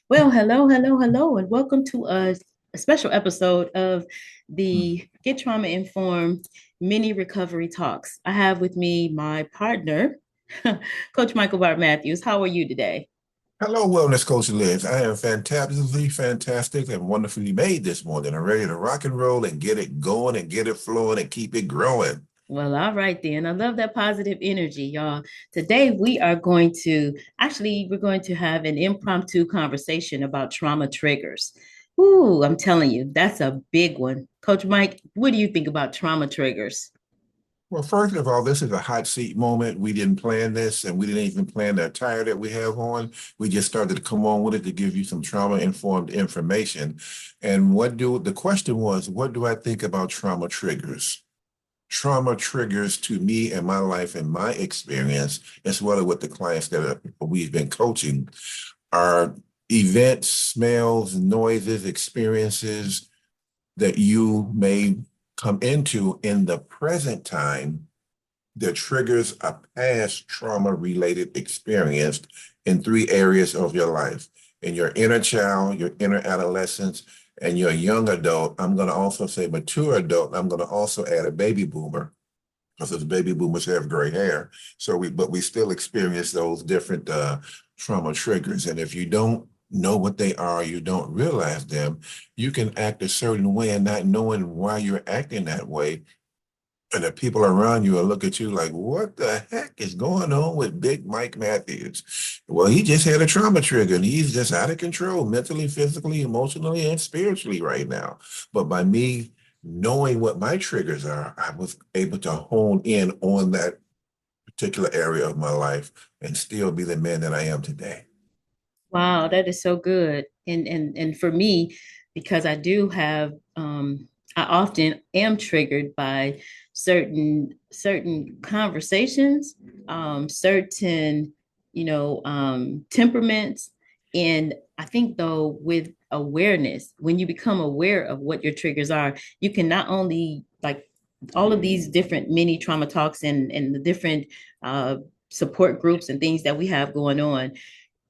Well, hello, hello, hello, and welcome to a special episode of the Get Trauma Informed Mini Recovery Talks. I have with me my partner, Coach Michael Bart Matthews. How are you today? Hello, Wellness Coach Liz. I am fantastically fantastic and wonderfully made this morning. I'm ready to rock and roll and get it going and get it flowing and keep it growing. Well, all right then. I love that positive energy, y'all. Today we are going to we're going to have an impromptu conversation about trauma triggers. Ooh, I'm telling you, that's a big one. Coach Mike, what do you think about trauma triggers? Well, first of all, this is a hot seat moment. We didn't plan this and we didn't even plan the attire that we have on. We just started to come on with it to give you some trauma-informed information. And the question was, what do I think about trauma triggers? Trauma triggers to me and my life and my experience, as well as with the clients we've been coaching, are events, smells, noises, experiences that you may come into in the present time that triggers a past trauma related experience in three areas of your life. In your inner child, your inner adolescence, and your young adult. I'm going to also say mature adult. I'm going to also add a baby boomer because those baby boomers have gray hair. But we still experience those different trauma triggers. And if you don't know what they are, you don't realize them, you can act a certain way and not knowing why you're acting that way. And the people around you will look at you like, what the heck is going on with Big Mike Matthews? Well, he just had a trauma trigger and he's just out of control mentally, physically, emotionally, and spiritually right now. But by me knowing what my triggers are, I was able to hone in on that particular area of my life and still be the man that I am today. Wow, that is so good. And for me, because I do have I often am triggered by certain conversations, certain, temperaments. And I think though with awareness, when you become aware of what your triggers are, you can not only like all of these different mini trauma talks and the different support groups and things that we have going on,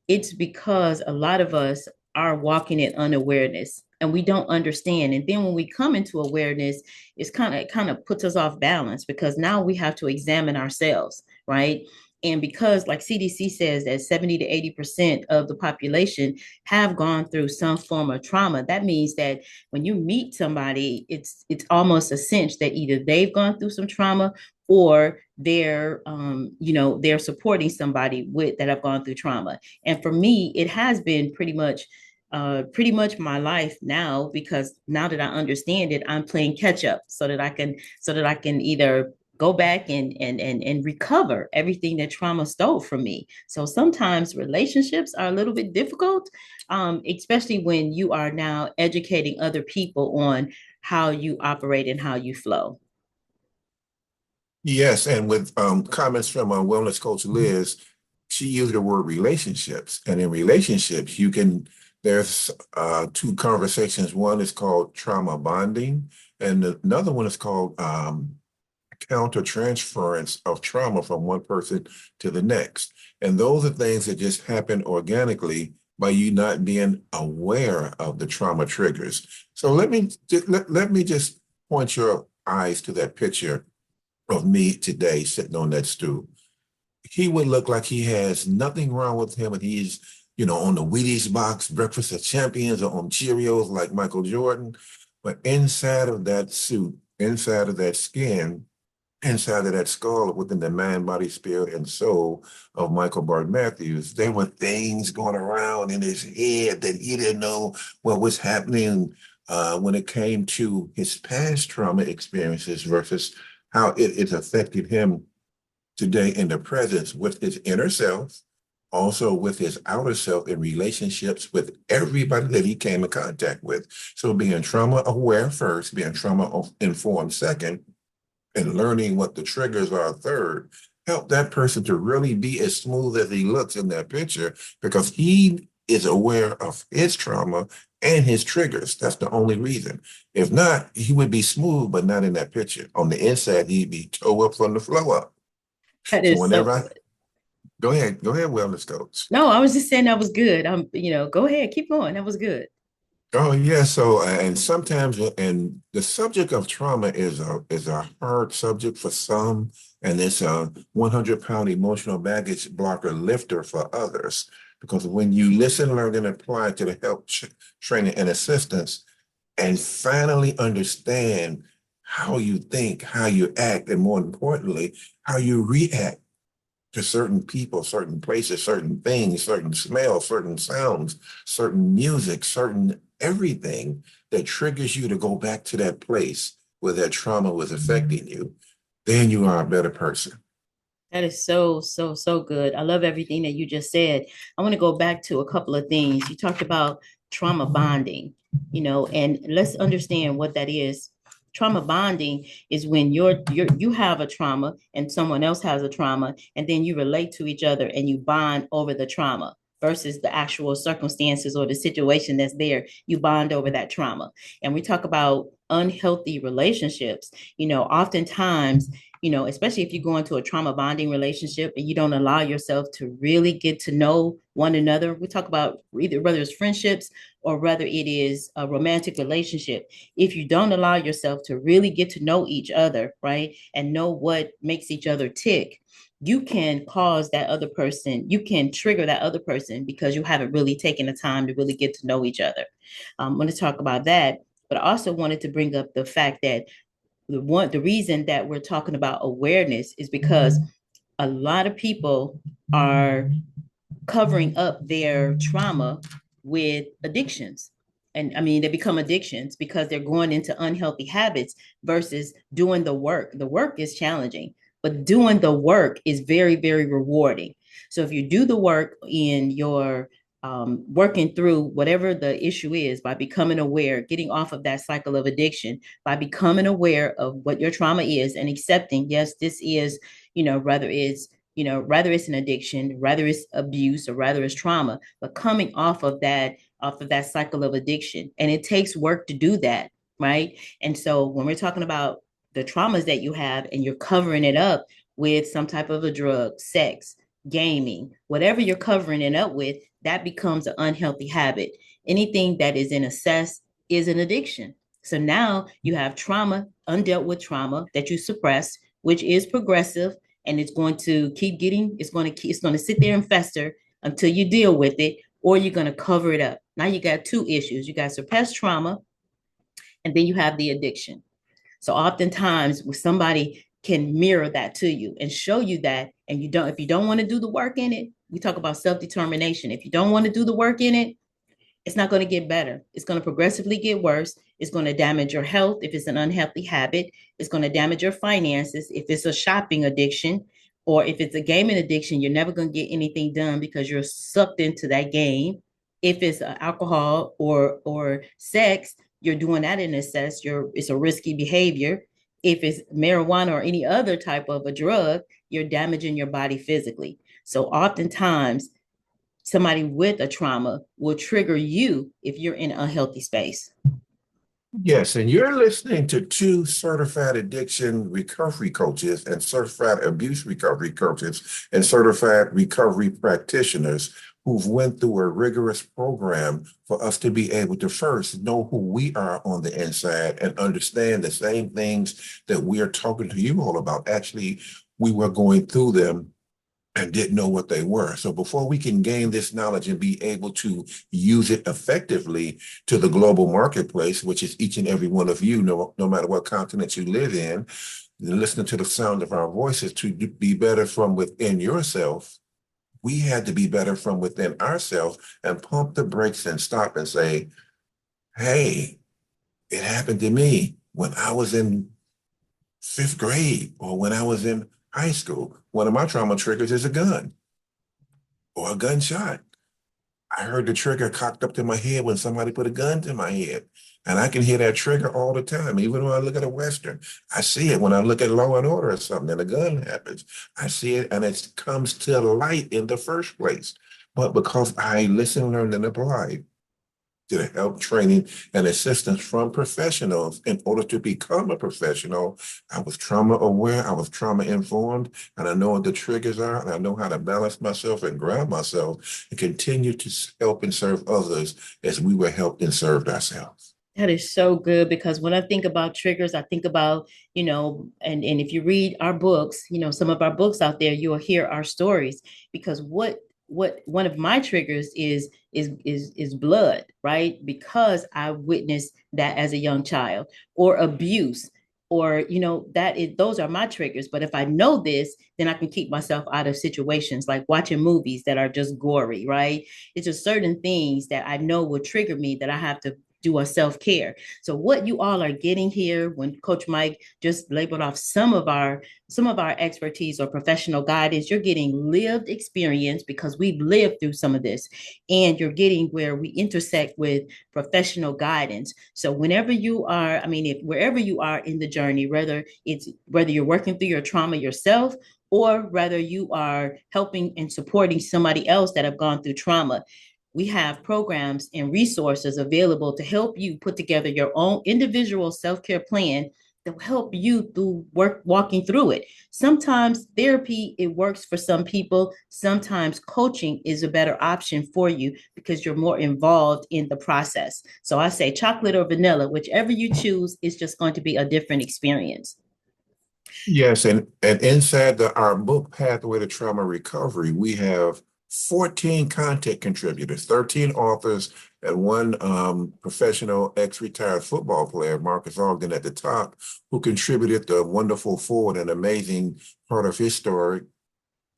it's because a lot of us are walking in unawareness and we don't understand. And then when we come into awareness, it kind of puts us off balance because now we have to examine ourselves, right? And because like CDC says that 70 to 80% of the population have gone through some form of trauma, that means that when you meet somebody, it's almost a cinch that either they've gone through some trauma or they're supporting somebody with that have gone through trauma. And for me, it has been pretty much my life now, because now that I understand it, I'm playing catch up so that I can either go back and recover everything that trauma stole from me. So sometimes relationships are a little bit difficult, especially when you are now educating other people on how you operate and how you flow. Yes, and with comments from our wellness coach Liz, she used the word relationships. And in relationships, there's two conversations. One is called trauma bonding, and another one is called counter transference of trauma from one person to the next. And those are things that just happen organically by you not being aware of the trauma triggers. So let me just point your eyes to that picture of me today sitting on that stool. He would look like he has nothing wrong with him and he's, on the Wheaties box, Breakfast of Champions, or on Cheerios like Michael Jordan. But inside of that suit, inside of that skin, inside of that skull, within the mind, body, spirit, and soul of Michael Bart Matthews, there were things going around in his head that he didn't know what was happening when it came to his past trauma experiences versus how it affected him today in the presence with his inner self, also with his outer self in relationships with everybody that he came in contact with. So being trauma aware first, being trauma informed second, and learning what the triggers are third, help that person to really be as smooth as he looks in that picture because he is aware of his trauma and his triggers. That's the only reason. If not, he would be smooth, but not in that picture. On the inside, he'd be toe up from the flow up. That So is so whenever I good. Go ahead, wellness coach. No, I was just saying that was good. Go ahead, keep going. That was good. Oh yeah, so and sometimes and the subject of trauma is a hard subject for some, and it's a 100-pound emotional baggage blocker lifter for others. Because when you listen, learn, and apply to the help, training, and assistance, and finally understand how you think, how you act, and more importantly, how you react to certain people, certain places, certain things, certain smells, certain sounds, certain music, certain everything that triggers you to go back to that place where that trauma was affecting you, then you are a better person. That is so, so, so good. I love everything that you just said. I want to go back to a couple of things. You talked about trauma bonding, and let's understand what that is. Trauma bonding is when you have a trauma and someone else has a trauma, and then you relate to each other and you bond over the trauma versus the actual circumstances or the situation that's there. You bond over that trauma. And we talk about unhealthy relationships. Oftentimes, especially if you go into a trauma bonding relationship and you don't allow yourself to really get to know one another. We talk about either whether it's friendships or whether it is a romantic relationship. If you don't allow yourself to really get to know each other, right, and know what makes each other tick, you can cause that other person, you can trigger that other person because you haven't really taken the time to really get to know each other. I'm going to talk about that, but I also wanted to bring up the fact that the reason that we're talking about awareness is because a lot of people are covering up their trauma with addictions. And I mean, they become addictions because they're going into unhealthy habits versus doing the work. The work is challenging, but doing the work is very, very rewarding. So if you do the work in your working through whatever the issue is by becoming aware, getting off of that cycle of addiction, by becoming aware of what your trauma is and accepting, yes, this is, rather it's an addiction, rather it's abuse, or rather it's trauma, but coming off of that cycle of addiction. And it takes work to do that, right? And so when we're talking about the traumas that you have and you're covering it up with some type of a drug, sex, gaming, whatever you're covering it up with, that becomes an unhealthy habit. Anything that is in excess is an addiction. So now you have trauma, undealt with trauma that you suppress, which is progressive, and it's going to keep getting, it's going to sit there and fester until you deal with it, or you're going to cover it up. Now you got two issues. You got suppressed trauma, and then you have the addiction. So oftentimes somebody can mirror that to you and show you that, and if you don't want to do the work in it, we talk about self-determination. If you don't want to do the work in it, it's not going to get better. It's going to progressively get worse. It's going to damage your health if it's an unhealthy habit. It's going to damage your finances if it's a shopping addiction, or if it's a gaming addiction. You're never going to get anything done because you're sucked into that game. If it's alcohol or sex, you're doing that in excess. It's a risky behavior. If it's marijuana or any other type of a drug, you're damaging your body physically. So oftentimes somebody with a trauma will trigger you if you're in an unhealthy space. Yes, and you're listening to two certified addiction recovery coaches and certified abuse recovery coaches and certified recovery practitioners who've went through a rigorous program for us to be able to first know who we are on the inside and understand the same things that we are talking to you all about. Actually, we were going through them and didn't know what they were. So before we can gain this knowledge and be able to use it effectively to the global marketplace, which is each and every one of you, no matter what continent you live in, listening to the sound of our voices, to be better from within yourself, we had to be better from within ourselves and pump the brakes and stop and say, hey, it happened to me when I was in fifth grade or when I was in high school. One of my trauma triggers is a gun or a gunshot. I heard the trigger cocked up to my head when somebody put a gun to my head. And I can hear that trigger all the time. Even when I look at a Western, I see it when I look at Law and Order or something and a gun happens. I see it and it comes to light in the first place. But because I listen, learned, and applied, to the help, training, and assistance from professionals in order to become a professional. I was trauma aware, I was trauma informed, and I know what the triggers are, and I know how to balance myself and ground myself and continue to help and serve others as we were helped and served ourselves. That is so good because when I think about triggers, I think about, and if you read our books, some of our books out there, you'll hear our stories because what one of my triggers is blood, right? Because I witnessed that as a young child or abuse or that is those are my triggers. But if I know this, then I can keep myself out of situations like watching movies that are just gory, right? It's just certain things that I know will trigger me that I have to do a self-care. So what you all are getting here when Coach Mike just labeled off some of our expertise or professional guidance, you're getting lived experience because we've lived through some of this. And you're getting where we intersect with professional guidance. So whenever you are, if wherever you are in the journey, whether you're working through your trauma yourself or whether you are helping and supporting somebody else that have gone through trauma, we have programs and resources available to help you put together your own individual self-care plan that will help you through walking through it. Sometimes therapy, it works for some people. Sometimes coaching is a better option for you because you're more involved in the process. So I say chocolate or vanilla, whichever you choose, is just going to be a different experience. Yes, and inside our book Pathway to Trauma Recovery, we have 14 content contributors, 13 authors, and one professional ex-retired football player, Marcus Ogden, at the top, who contributed the wonderful forward and amazing part of his story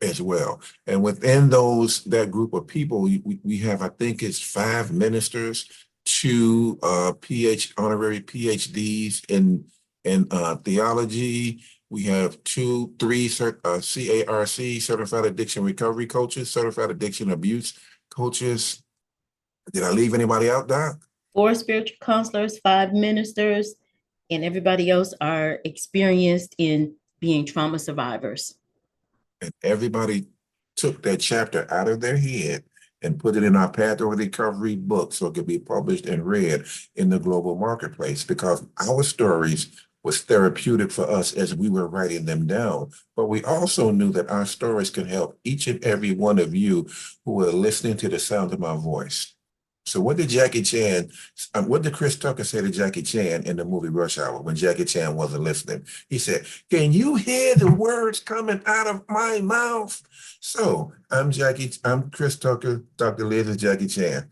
as well. And within that group of people, we have, I think it's 5 ministers, two honorary PhDs in theology. We have three CARC, certified addiction recovery coaches, certified addiction abuse coaches. Did I leave anybody out, Doc? 4 spiritual counselors, 5 ministers, and everybody else are experienced in being trauma survivors. And everybody took that chapter out of their head and put it in our Pathway to Recovery book so it could be published and read in the global marketplace because our stories was therapeutic for us as we were writing them down. But we also knew that our stories can help each and every one of you who are listening to the sound of my voice. So what did Chris Tucker say to Jackie Chan in the movie Rush Hour when Jackie Chan wasn't listening? He said, "Can you hear the words coming out of my mouth?" So I'm Chris Tucker, Dr. Liz is Jackie Chan.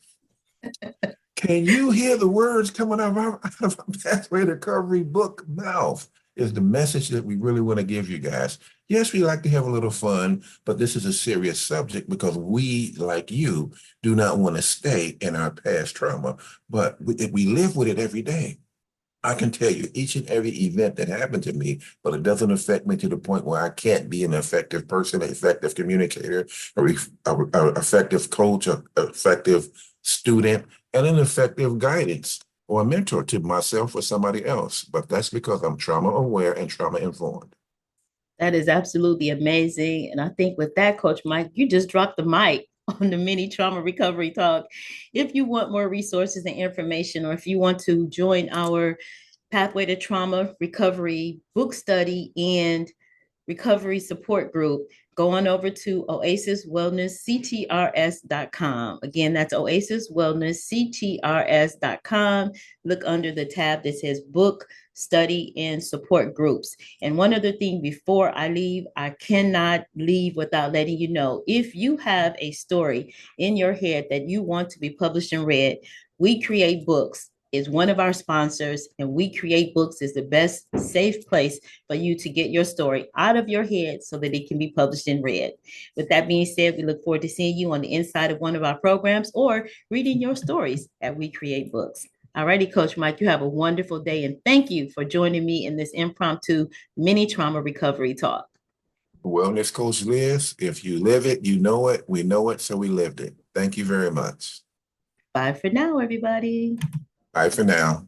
Can you hear the words coming out of our Pathway to Recovery book mouth? Is the message that we really want to give you guys. Yes, we like to have a little fun, but this is a serious subject because we, like you, do not want to stay in our past trauma, but we live with it every day. I can tell you each and every event that happened to me, but it doesn't affect me to the point where I can't be an effective person, an effective communicator, a effective coach, an effective student, and an effective guidance or a mentor to myself or somebody else. But that's because I'm trauma aware and trauma informed. That is absolutely amazing. And I think with that, Coach Mike, you just dropped the mic on the mini trauma recovery talk. If you want more resources and information, or if you want to join our Pathway to Trauma Recovery book study and recovery support group, go on over to oasiswellnesscenters.com. Again, that's oasiswellnesscenters.com. Look under the tab that says book, study, and support groups. And one other thing before I leave, I cannot leave without letting you know, if you have a story in your head that you want to be published and read, We Create Books is one of our sponsors, and We Create Books is the best safe place for you to get your story out of your head so that it can be published and read. With that being said, we look forward to seeing you on the inside of one of our programs or reading your stories at We Create Books. Alrighty, Coach Mike, you have a wonderful day, and thank you for joining me in this impromptu mini trauma recovery talk. Wellness Coach Liz, if you live it, you know it, we know it, so we lived it. Thank you very much. Bye for now, everybody. Bye for now.